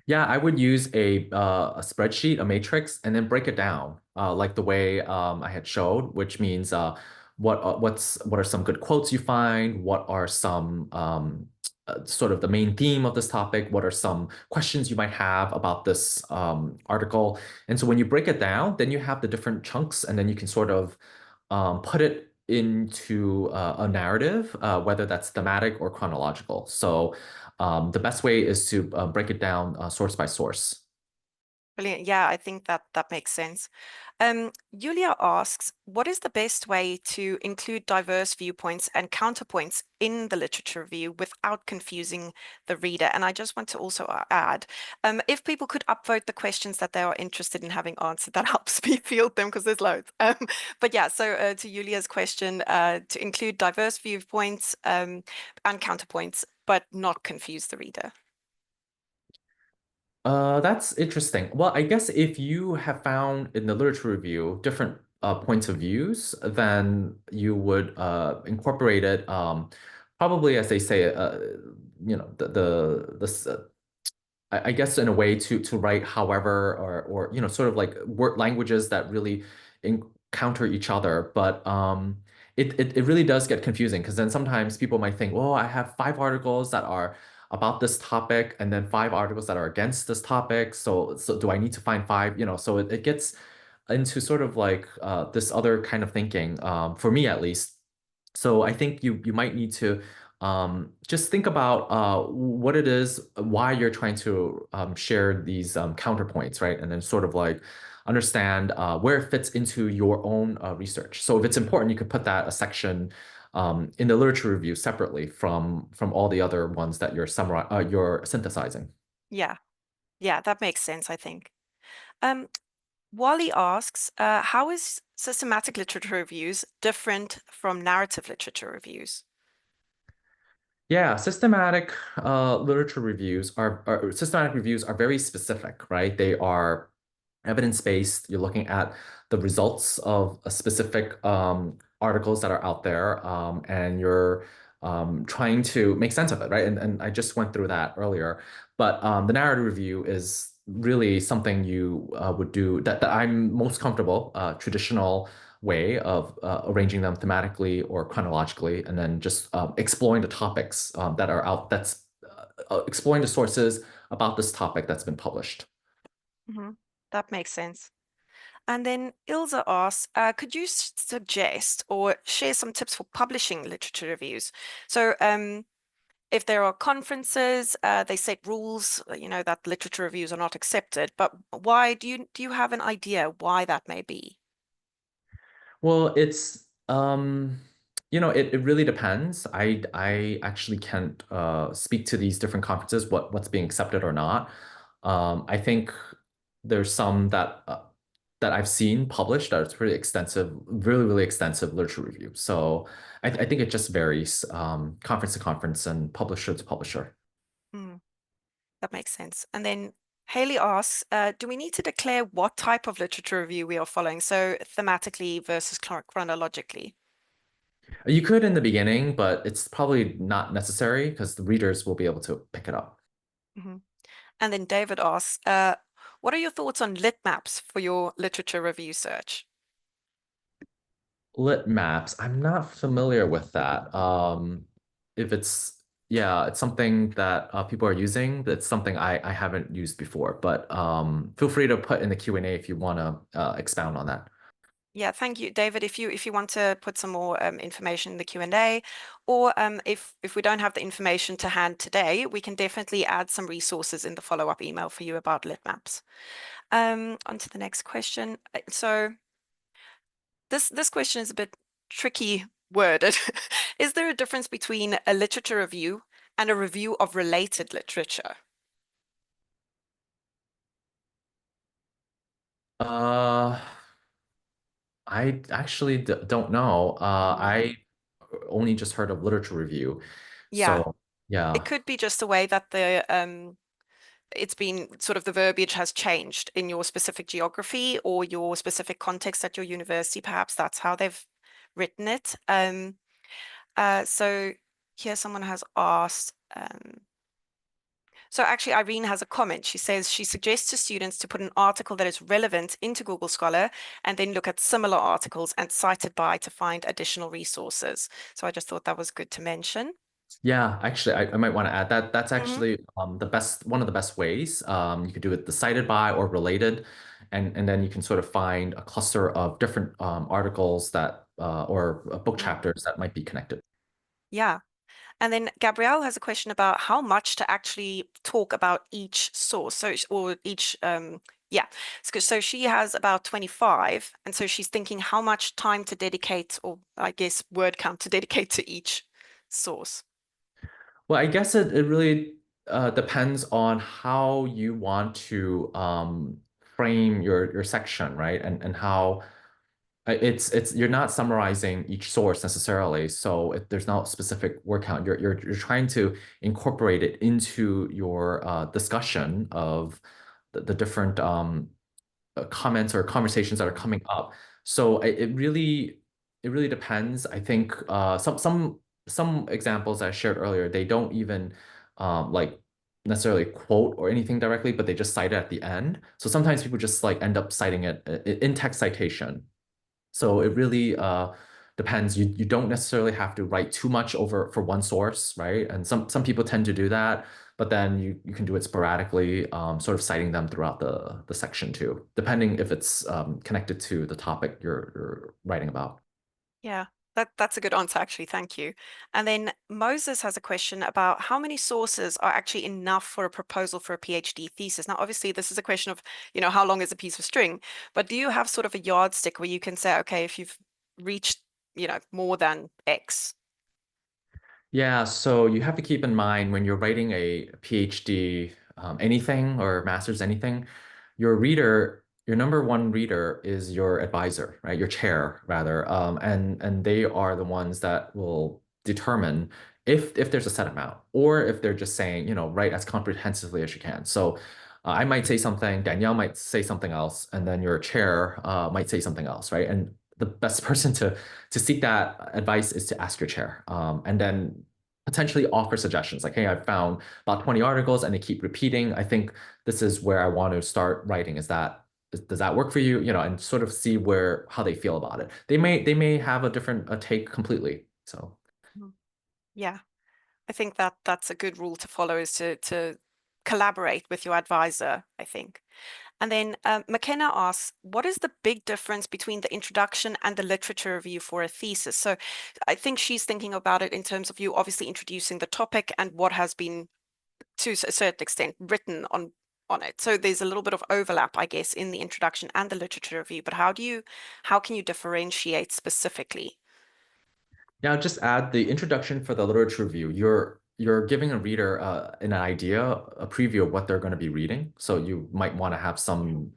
B: Yeah, I would use a spreadsheet, a matrix, and then break it down, like the way I had showed, which means what are some good quotes you find? What are some sort of the main theme of this topic? What are some questions you might have about this article? And so when you break it down, then you have the different chunks, and then you can sort of put it into a narrative, whether that's thematic or chronological. So the best way is to break it down source by source.
A: Brilliant. Yeah, I think that makes sense. Julia asks, what is the best way to include diverse viewpoints and counterpoints in the literature review without confusing the reader? And I just want to also add, if people could upvote the questions that they are interested in having answered, that helps me field them because there's loads. But yeah, so to Julia's question, to include diverse viewpoints and counterpoints, but not confuse the reader.
B: That's interesting. Well, I guess if you have found in the literature review different points of views, then you would incorporate it, probably as they say, I guess in a way to write however or sort of like word languages that really encounter each other. But it really does get confusing because then sometimes people might think, oh, I have five articles that are about this topic and then five articles that are against this topic. So do I need to find five? So it gets into sort of like this other kind of thinking, for me at least. So I think you might need to just think about what it is, why you're trying to share these counterpoints, right? And then sort of like understand where it fits into your own research. So if it's important, you could put that a section in the literature review separately from all the other ones that you're synthesizing.
A: Yeah, yeah, that makes sense, I think. Um, Wally asks, how is systematic literature reviews different from narrative literature reviews?
B: Yeah, systematic literature reviews are systematic reviews are very specific, right? They are evidence-based. You're looking at the results of a specific articles that are out there, and you're trying to make sense of it, right? And I just went through that earlier. But the narrative review is really something you would do that I'm most comfortable, traditional way of arranging them thematically or chronologically, and then just exploring the topics that are out, exploring the sources about this topic that's been published.
A: Hmm. That makes sense. And then Ilza asks, could you suggest or share some tips for publishing literature reviews? So, if there are conferences, they set rules, that literature reviews are not accepted. But why do you have an idea why that may be?
B: Well, it's it really depends. I actually can't speak to these different conferences, what's being accepted or not. I think there's some that I've seen published that it's pretty extensive, really, really extensive literature review. So I think it just varies, conference to conference and publisher to publisher.
A: Mm, that makes sense. And then Haley asks, do we need to declare what type of literature review we are following? So thematically versus chronologically.
B: You could in the beginning, but it's probably not necessary because the readers will be able to pick it up.
A: Mhm. And then David asks, What are your thoughts on lit maps for your literature review search?
B: Lit maps. I'm not familiar with that. If it's yeah, it's something that people are using. That's something I haven't used before. But feel free to put in the Q&A if you want to expound on that.
A: Yeah, thank you, David. If you want to put some more information in the Q&A, or if we don't have the information to hand today, we can definitely add some resources in the follow-up email for you about lit maps. On to the next question. So this question is a bit tricky worded. Is there a difference between a literature review and a review of related literature?
B: Uh, I actually d don't know.
A: Mm.
B: I only just heard of literature review.
A: Yeah,
B: So
A: it
B: yeah.
A: could be just the way that the it's been sort of the verbiage has changed in your specific geography or your specific context at your university. Perhaps that's how they've written it. So here someone has asked, so actually Irene has a comment. She says she suggests to students to put an article that is relevant into Google Scholar and then look at similar articles and cited by to find additional resources. So I just thought that was good to mention.
B: Yeah, actually, I might want to add that that's
A: Hmm.
B: actually the best one of the best ways. You could do it the cited by or related, and then you can sort of find a cluster of different articles that or book
A: Mm.
B: chapters that might be connected.
A: Yeah. And then Gabrielle has a question about how much to actually talk about each source. So, or each, yeah. So she has about 25. And so she's thinking how much time to dedicate, or I guess word count to dedicate to each source.
B: Well, I guess it really depends on how you want to frame your section, right? And how it's you're not summarizing each source necessarily, so there's no specific word count. You're trying to incorporate it into your discussion of the different comments or conversations that are coming up. So it really depends. I think some examples I shared earlier, they don't even like necessarily quote or anything directly, but they just cite it at the end. So sometimes people just like end up citing it in text citation. So it really depends. You don't necessarily have to write too much over for one source, right? And some people tend to do that, but then you can do it sporadically, sort of citing them throughout the section too, depending if it's connected to the topic you're writing about.
A: Yeah, that's a good answer, actually. Thank you. And then Moses has a question about how many sources are actually enough for a proposal for a PhD thesis. Now, obviously, this is a question of, how long is a piece of string, but do you have sort of a yardstick where you can say, okay, if you've reached, more than X?
B: Yeah, so you have to keep in mind when you're writing a PhD, anything or master's anything, your number one reader is your advisor, right? Your chair, rather, and they are the ones that will determine if there's a set amount or if they're just saying, write as comprehensively as you can. So I might say something, Danielle might say something else, and then your chair might say something else, right? And the best person to seek that advice is to ask your chair, and then potentially offer suggestions like, hey, I've found about 20 articles and they keep repeating. I think this is where I want to start writing. Does that work for you? And sort of see how they feel about it. They may have a different take completely. So
A: Mhm. Yeah, I think that's a good rule to follow is to collaborate with your advisor, I think. And then McKenna asks, what is the big difference between the introduction and the literature review for a thesis? So I think she's thinking about it in terms of you obviously introducing the topic and what has been, to a certain extent, written on it. So there's a little bit of overlap, I guess, in the introduction and the literature review. But how can you differentiate specifically?
B: yeah, I'll just add the introduction for the literature review. You're giving a reader an idea, a preview of what they're going to be reading. So you might want to have some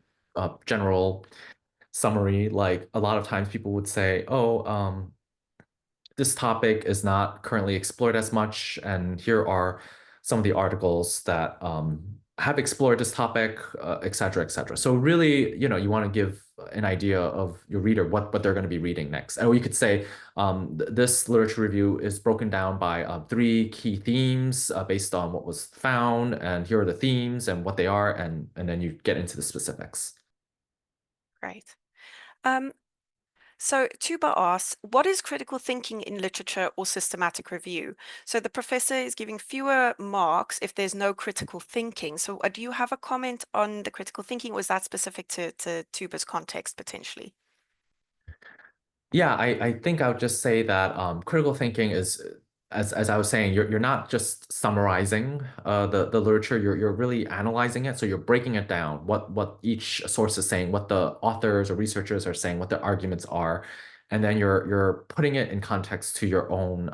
B: general summary. Like a lot of times people would say, oh, this topic is not currently explored as much, and here are some of the articles that have explored this topic, et cetera, et cetera. So really, you want to give an idea of your reader what they're going to be reading next. Or you could say this literature review is broken down by three key themes based on what was found, and here are the themes and what they are, and then you get into the specifics.
A: Great. Um, So Tuba asks, what is critical thinking in literature or systematic review? So the professor is giving fewer marks if there's no critical thinking. So do you have a comment on the critical thinking? Was that specific to Tuba's context potentially?
B: Yeah, I think I would just say that critical thinking is, as I was saying, you're not just summarizing the literature, you're really analyzing it. So you're breaking it down, what each source is saying, what the authors or researchers are saying, what the arguments are, and then you're putting it in context to your own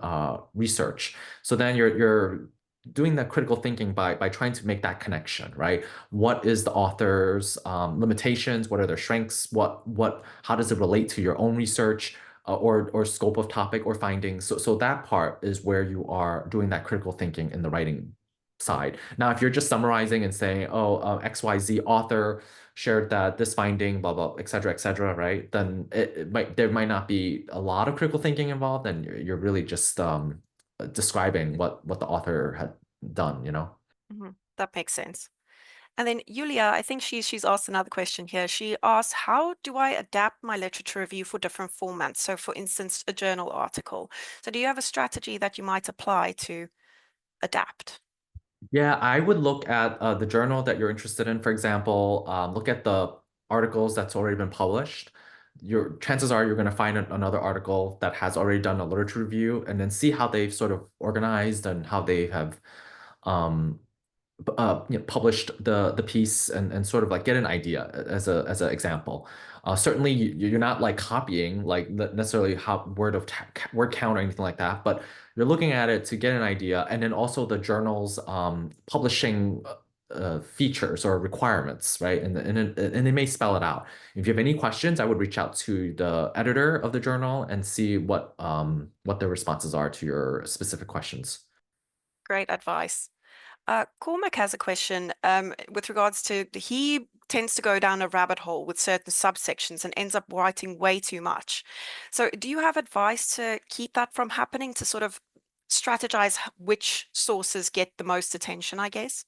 B: research. So then you're doing that critical thinking by trying to make that connection, right? What is the author's limitations? What are their strengths? How does it relate to your own research or scope of topic or findings? So that part is where you are doing that critical thinking in the writing side. Now, if you're just summarizing and saying, oh, XYZ author shared that this finding, blah, blah, et cetera, right? Then there might not be a lot of critical thinking involved, and you're really just describing what the author had done.
A: That makes sense. And then Yulia, I think she's asked another question here. She asks, how do I adapt my literature review for different formats? So for instance, a journal article. So do you have a strategy that you might apply to adapt?
B: Yeah, I would look at the journal that you're interested in. For example, look at the articles that's already been published. Your chances are you're going to find another article that has already done a literature review, and then see how they've sort of organized and how they have um, published the piece, and sort of like get an idea as an example. Certainly, you're not like copying like necessarily how word count or anything like that, but you're looking at it to get an idea, and then also the journal's publishing features or requirements, right? And they may spell it out. If you have any questions, I would reach out to the editor of the journal and see what the responses are to your specific questions.
A: Great advice. Cormac has a question with regards to he tends to go down a rabbit hole with certain subsections and ends up writing way too much. So, do you have advice to keep that from happening, to sort of strategize which sources get the most attention, I guess?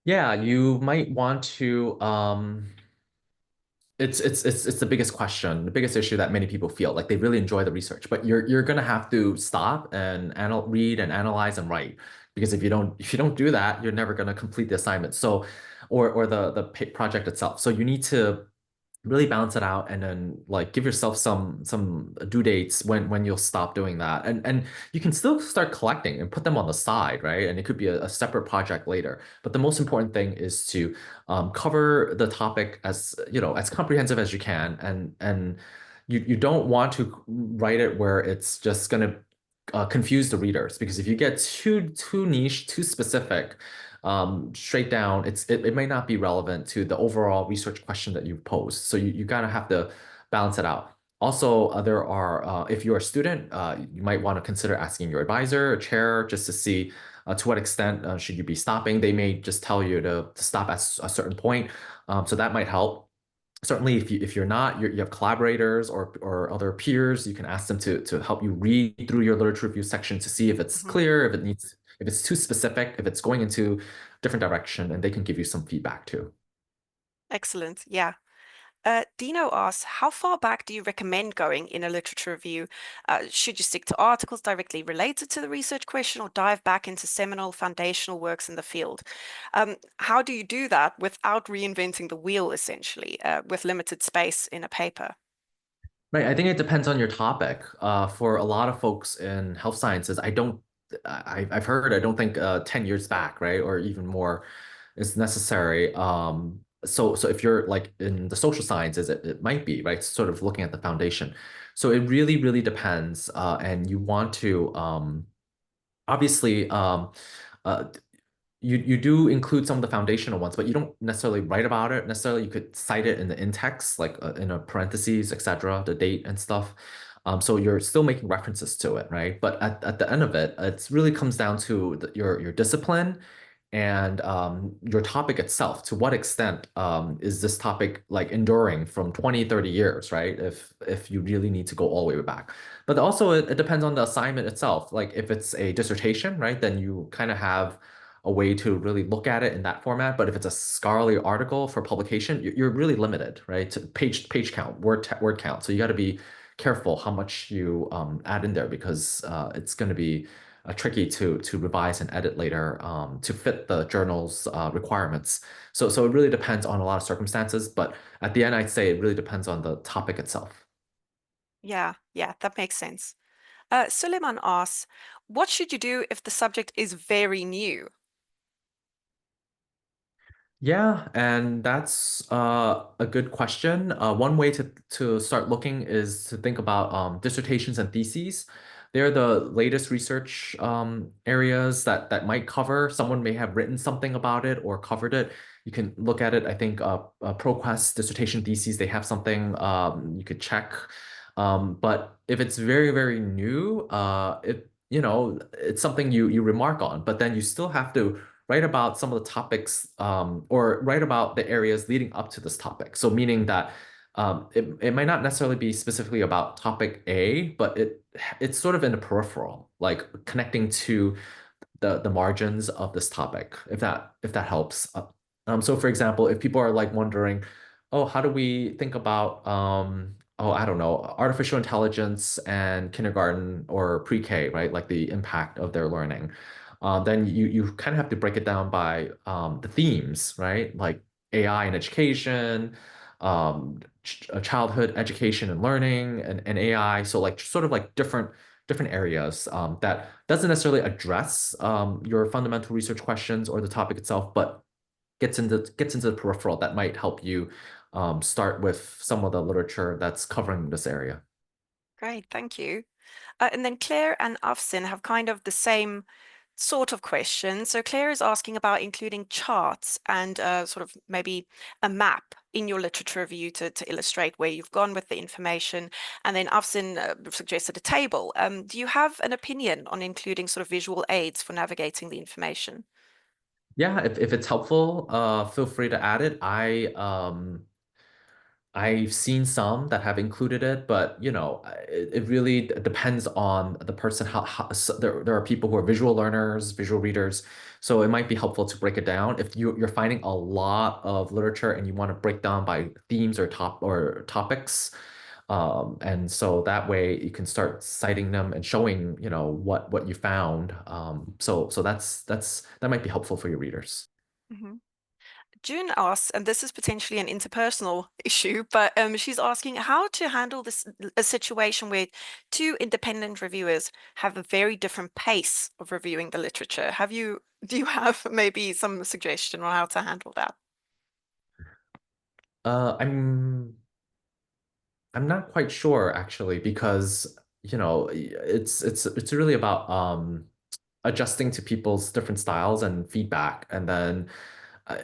B: Yeah, you might want to it's the biggest question, the biggest issue that many people feel like they really enjoy the research, but you're gonna have to stop and read and analyze and write, because if you don't do that, you're never gonna complete the assignment. So, or the project itself. So you need to really balance it out, and then like give yourself some due dates when you'll stop doing that, and you can still start collecting and put them on the side, right? And it could be a separate project later, but the most important thing is to cover the topic as comprehensive as you can, and you don't want to write it where it's just going to confuse the readers, because if you get too niche, too specific, straight down, it may not be relevant to the overall research question that you posed. So you gotta have to balance it out. Also, if you're a student, you might want to consider asking your advisor or chair just to see to what extent should you be stopping. They may just tell you to stop at a certain point, so that might help. Certainly, if you're not, you have collaborators or other peers, you can ask them to help you read through your literature review section to see if it's
A: Mhm.
B: clear, if it's too specific, if it's going into different direction, and they can give you some feedback too.
A: Excellent. Yeah. Dino asks, how far back do you recommend going in a literature review? Should you stick to articles directly related to the research question or dive back into seminal foundational works in the field? How do you do that without reinventing the wheel, essentially, with limited space in a paper?
B: Right. I think it depends on your topic. For a lot of folks in health sciences, I've heard, I don't think 10 years back, right, or even more is necessary. So if you're like in the social sciences, it might be, right, sort of looking at the foundation. So it really, really depends. And you want to obviously uh, you do include some of the foundational ones, but you don't necessarily write about it necessarily. You could cite it in the in-text, like in a parentheses, etc., the date and stuff. So you're still making references to it, right? But at the end of it, it really comes down to your discipline and your topic itself. To what extent is this topic like enduring from 20, 30 years, right? If you really need to go all the way back. But also it depends on the assignment itself. Like if it's a dissertation, right, then you kind of have a way to really look at it in that format. But if it's a scholarly article for publication, you're really limited, right? To page count, word count. So you got to be careful how much you add in there because it's going to be tricky to revise and edit later to fit the journal's requirements. So it really depends on a lot of circumstances, but at the end, I'd say it really depends on the topic itself.
A: Yeah, yeah, that makes sense. Suleiman asks, what should you do if the subject is very new?
B: Yeah, and that's a good question. One way to start looking is to think about dissertations and theses. They're the latest research areas that might cover. Someone may have written something about it or covered it. You can look at it. I think ProQuest dissertation theses, they have something you could check. But if it's very, very new, it's something you remark on, but then you still have to write about some of the topics or write about the areas leading up to this topic. So meaning that it might not necessarily be specifically about topic A, but it's sort of in the peripheral, like connecting to the margins of this topic, if that helps. So for example, if people are like wondering, oh, how do we think about oh, I don't know, artificial intelligence and kindergarten or pre-K, right? Like the impact of their learning. Then you kind of have to break it down by the themes, right? Like AI and education, childhood education and learning, and AI. So like sort of like different areas that doesn't necessarily address your fundamental research questions or the topic itself, but gets into the peripheral that might help you start with some of the literature that's covering this area.
A: Great, thank you. And then Claire and Afsin have kind of the same sort of question. So Claire is asking about including charts and sort of maybe a map in your literature review to illustrate where you've gone with the information. And then Afsin suggested a table. Do you have an opinion on including sort of visual aids for navigating the information?
B: Yeah, if it's helpful, feel free to add it. I've seen some that have included it, but it really depends on the person. So there are people who are visual learners, visual readers, so it might be helpful to break it down. If you're finding a lot of literature and you want to break down by themes or topics, and so that way you can start citing them and showing, what you found. So that might be helpful for your readers.
A: Mhm. June asks, and this is potentially an interpersonal issue, but she's asking how to handle this a situation where two independent reviewers have a very different pace of reviewing the literature. Do you have maybe some suggestion on how to handle that?
B: I'm not quite sure actually because it's really about adjusting to people's different styles and feedback, and then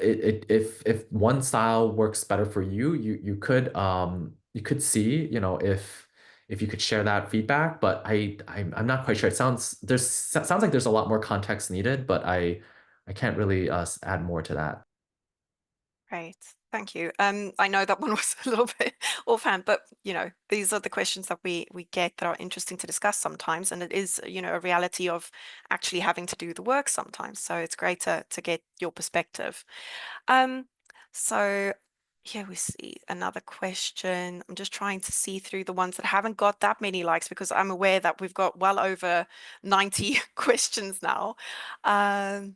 B: if one style works better for you, you could see, if you could share that feedback, but I'm not quite sure. Sounds like there's a lot more context needed, but I can't really add more to that.
A: Great. Thank you. I know that one was a little bit offhand, but these are the questions that we get that are interesting to discuss sometimes, and it is, a reality of actually having to do the work sometimes. So it's great to get your perspective. Um, so here we see another question. I'm just trying to see through the ones that haven't got that many likes because I'm aware that we've got well over 90 questions now. Um,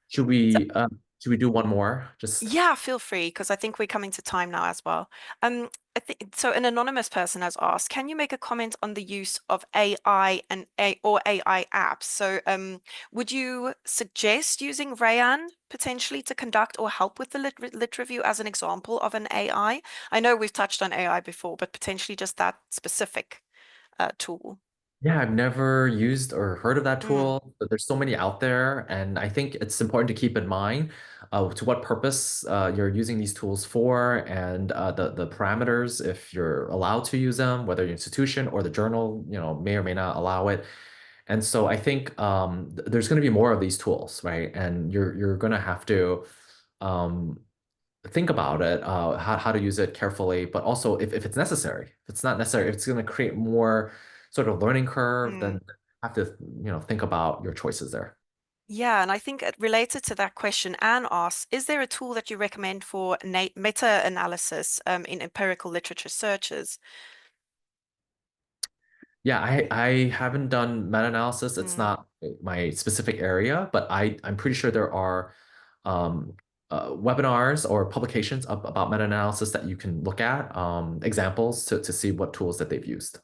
B: Should
A: so
B: we uh, should we do one more? Just
A: yeah, feel free because I think we're coming to time now as well. I think so. An anonymous person has asked, "Can you make a comment on the use of AI and AI apps?" So, would you suggest using Rayan potentially to conduct or help with the lit review as an example of an AI? I know we've touched on AI before, but potentially just that specific tool.
B: Yeah, I've never used or heard of that
A: Mm,
B: tool, but there's so many out there, and I think it's important to keep in mind to what purpose you're using these tools for, and the parameters if you're allowed to use them, whether your institution or the journal, may or may not allow it. And so I think there's going to be more of these tools, right? And you're going to have to um, think about it, how to use it carefully, but also if it's necessary. If it's not necessary, if it's going to create more sort of learning curve,
A: Mm.
B: then have to, think about your choices there.
A: Yeah, and I think related to that question, Anne asks, is there a tool that you recommend for meta-analysis in empirical literature searches?
B: Yeah, I haven't done meta-analysis. It's
A: Mm.
B: not my specific area, but I'm pretty sure there are um, webinars or publications about meta-analysis that you can look at, examples to see what tools that they've used.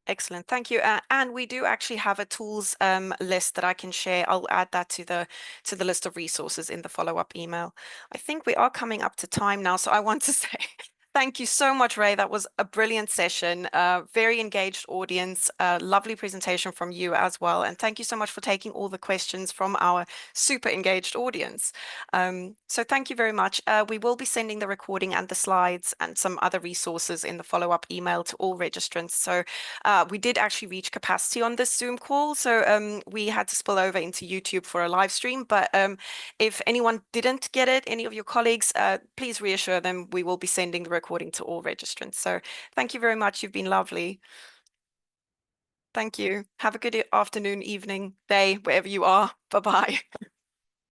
A: Excellent. Thank you. And we do actually have a tools list that I can share. I'll add that to the list of resources in the follow-up email. I think we are coming up to time now, so I want to say thank you so much, Ray. That was a brilliant session. Very engaged audience. Lovely presentation from you as well. And thank you so much for taking all the questions from our super engaged audience. So thank you very much. We will be sending the recording and the slides and some other resources in the follow-up email to all registrants. So we did actually reach capacity on this Zoom call, so we had to spill over into YouTube for a live stream. But if anyone didn't get it, any of your colleagues, please reassure them we will be sending the recording to all registrants. So thank you very much. You've been lovely. Thank you. Have a good afternoon, evening, day, wherever you are. Bye-bye.